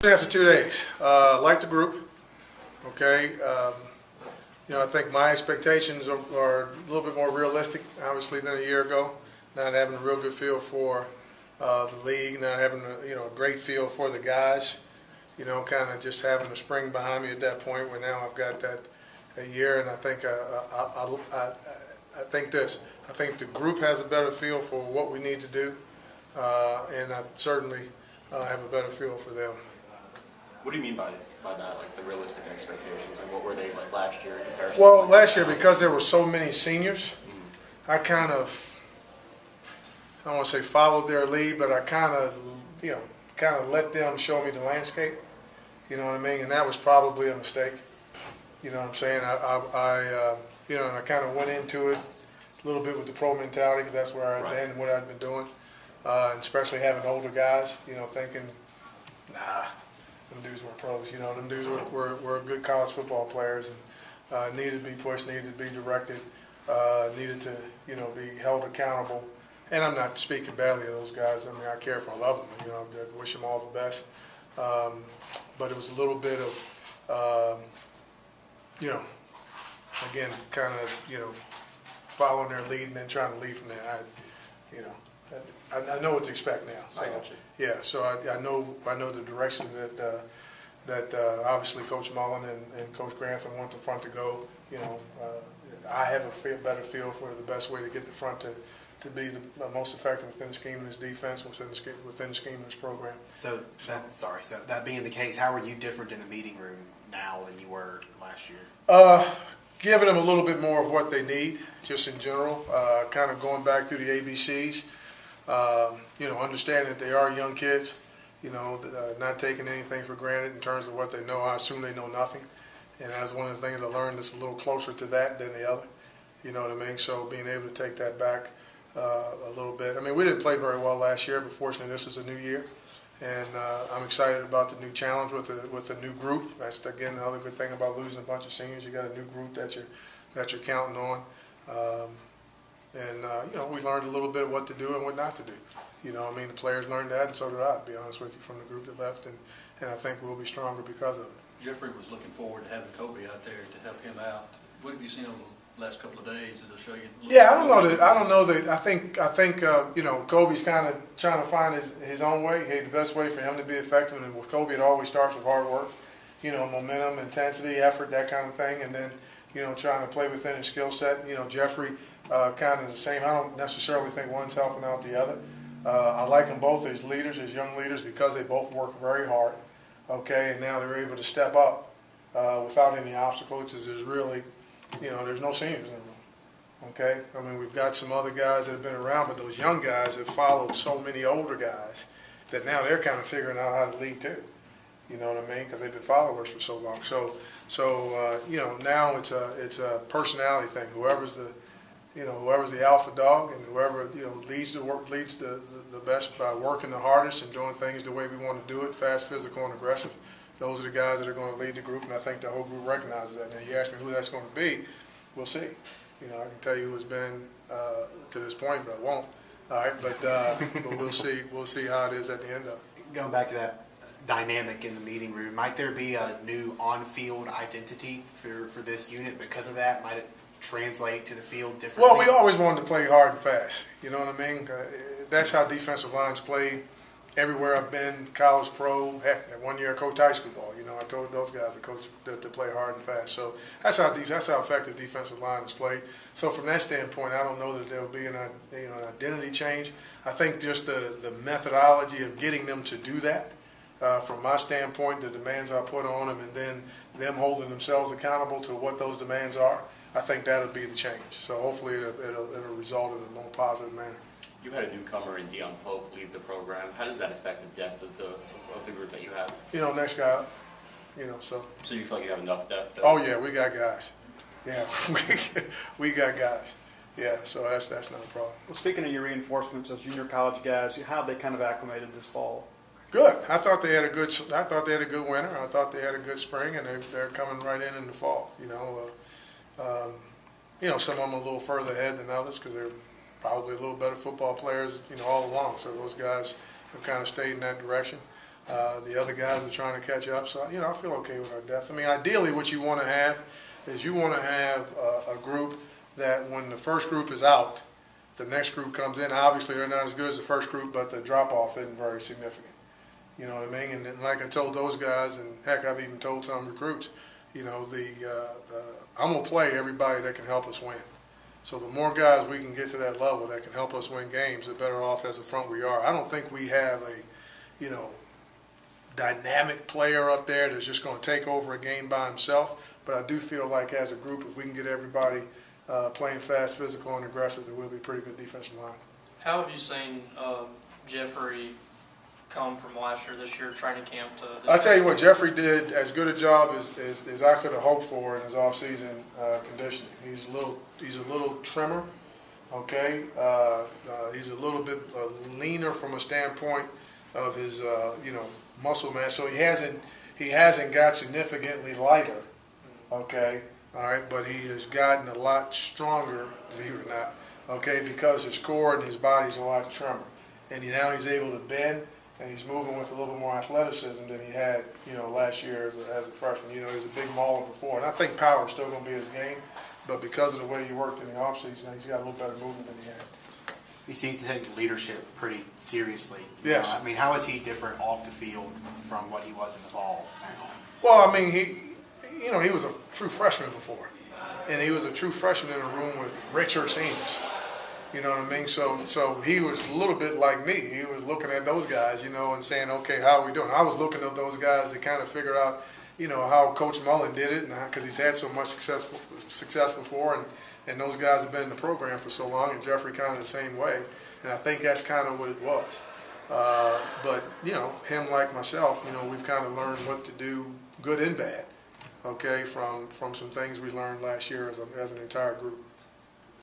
After 2 days, like the group, okay. I think my expectations are a little bit more realistic, obviously, than a year ago. Not having a real good feel for the league, not having a great feel for the guys. Kind of just having the spring behind me at that point. Where now I've got that a year, and I think I think this. I think the group has a better feel for what we need to do, and I certainly have a better feel for them. What do you mean by that, like the realistic expectations? And what were they like last year in comparison? Well, last year, because there were so many seniors, I kind of, I don't want to say followed their lead, but I kind of let them show me the landscape. You know what I mean? And that was probably a mistake. You know what I'm saying? And I kind of went into it a little bit with the pro mentality, because that's where I'd been and what I'd been doing. And especially having older guys, thinking, nah, them dudes were pros. Them dudes were good college football players, and needed to be pushed, needed to be directed, needed to be held accountable. And I'm not speaking badly of those guys. I mean, I care for them, I love them. I wish them all the best. But it was a little bit of, again, kind of, following their lead and then trying to lead from there. I know what to expect now. So, I got you. Yeah, so I know the direction that obviously Coach Mullen and Coach Grantham want the front to go. I have a better feel for the best way to get the front to be the most effective within the scheme of this defense, within the scheme of this program. So that being the case, how are you different in the meeting room now than you were last year? Giving them a little bit more of what they need, just in general. Kind of going back through the ABCs. Understanding that they are young kids. Not taking anything for granted in terms of what they know. I assume they know nothing, and that's one of the things I learned. That's a little closer to that than the other. You know what I mean? So being able to take that back a little bit. I mean, we didn't play very well last year, but fortunately this is a new year, and I'm excited about the new challenge with the new group. That's again the other good thing about losing a bunch of seniors. You got a new group that you're counting on, we learned a little bit of what to do and what not to do. The players learned that, and so did I, to be honest with you, from the group that left, and I think we'll be stronger because of it. Jeffrey was looking forward to having Kobe out there to help him out. What have you seen over the last couple of days that'll show you? Yeah, I don't know that. I think Kobe's kind of trying to find his own way. Hey, the best way for him to be effective, and with Kobe, it always starts with hard work. Momentum, intensity, effort, that kind of thing, and then trying to play within his skill set. Jeffrey, kind of the same. I don't necessarily think one's helping out the other. I like them both as leaders, as young leaders, because they both work very hard. Okay, and now they're able to step up without any obstacles, because there's really, there's no seniors in the room. Okay, I mean, we've got some other guys that have been around, but those young guys have followed so many older guys that now they're kind of figuring out how to lead too. You know what I mean? Because they've been followers for so long. So now it's a personality thing. Whoever's the alpha dog, and whoever leads the best by working the hardest and doing things the way we want to do it, fast, physical, and aggressive. Those are the guys that are going to lead the group, and I think the whole group recognizes that. Now, you ask me who that's going to be, we'll see. I can tell you who it's been to this point, but I won't. All right, but we'll see. We'll see how it is at the end of it. Going back to that dynamic in the meeting room, might there be a new on-field identity for this unit because of that? Might it translate to the field differently? Well, we always wanted to play hard and fast. You know what I mean? That's how defensive lines played everywhere I've been, college, pro. Heck, that 1 year I coached high school ball. I told those guys to play hard and fast. So that's how effective defensive line is played. So from that standpoint, I don't know that there'll be an identity change. I think just the methodology of getting them to do that. From my standpoint, the demands I put on them, and then them holding themselves accountable to what those demands are, I think that'll be the change. So hopefully it'll result in a more positive manner. You had a newcomer in Deion Pope leave the program. How does that affect the depth of the group that you have? Next guy up. So. So you feel like you have enough depth? Oh yeah, we got guys. Yeah, we got guys. Yeah, so that's not a problem. Well, speaking of your reinforcements as junior college guys, how have they kind of acclimated this fall? Good. I thought they had a good winter. I thought they had a good spring, and they're coming right in the fall. Some of them a little further ahead than others because they're probably a little better football players, all along. So those guys have kind of stayed in that direction. The other guys are trying to catch up, so, I feel okay with our depth. I mean, ideally, what you want to have is you want to have a group that when the first group is out, the next group comes in. Obviously, they're not as good as the first group, but the drop-off isn't very significant. You know what I mean? And like I told those guys, and heck, I've even told some recruits, I'm going to play everybody that can help us win. So the more guys we can get to that level that can help us win games, the better off as a front we are. I don't think we have a, dynamic player up there that's just going to take over a game by himself. But I do feel like as a group, if we can get everybody playing fast, physical, and aggressive, there will be a pretty good defensive line. How have you seen Jeffrey come from last year, this year, training camp to this I tell you what, Jeffrey did as good a job as I could have hoped for in his off-season conditioning. He's a little trimmer, okay. He's a little bit leaner from a standpoint of his muscle mass. So he hasn't got significantly lighter, okay. All right, but he has gotten a lot stronger, believe it or not, okay, because his core and his body's a lot trimmer, and now he's able to bend. And he's moving with a little bit more athleticism than he had, last year as a freshman. He was a big mauler before. And I think power is still going to be his game, but because of the way he worked in the offseason, he's got a little better movement than he had. He seems to take leadership pretty seriously. Yes. I mean, how is he different off the field from what he was in the fall now? Well, I mean, he was a true freshman before. And he was a true freshman in a room with redshirt seniors. You know what I mean? So he was a little bit like me. He was looking at those guys, and saying, okay, how are we doing? I was looking at those guys to kind of figure out, how Coach Mullen did it, and because he's had so much success before, and those guys have been in the program for so long, and Jeffrey kind of the same way. And I think that's kind of what it was. But, him like myself, we've kind of learned what to do, good and bad, okay, from some things we learned last year as an entire group.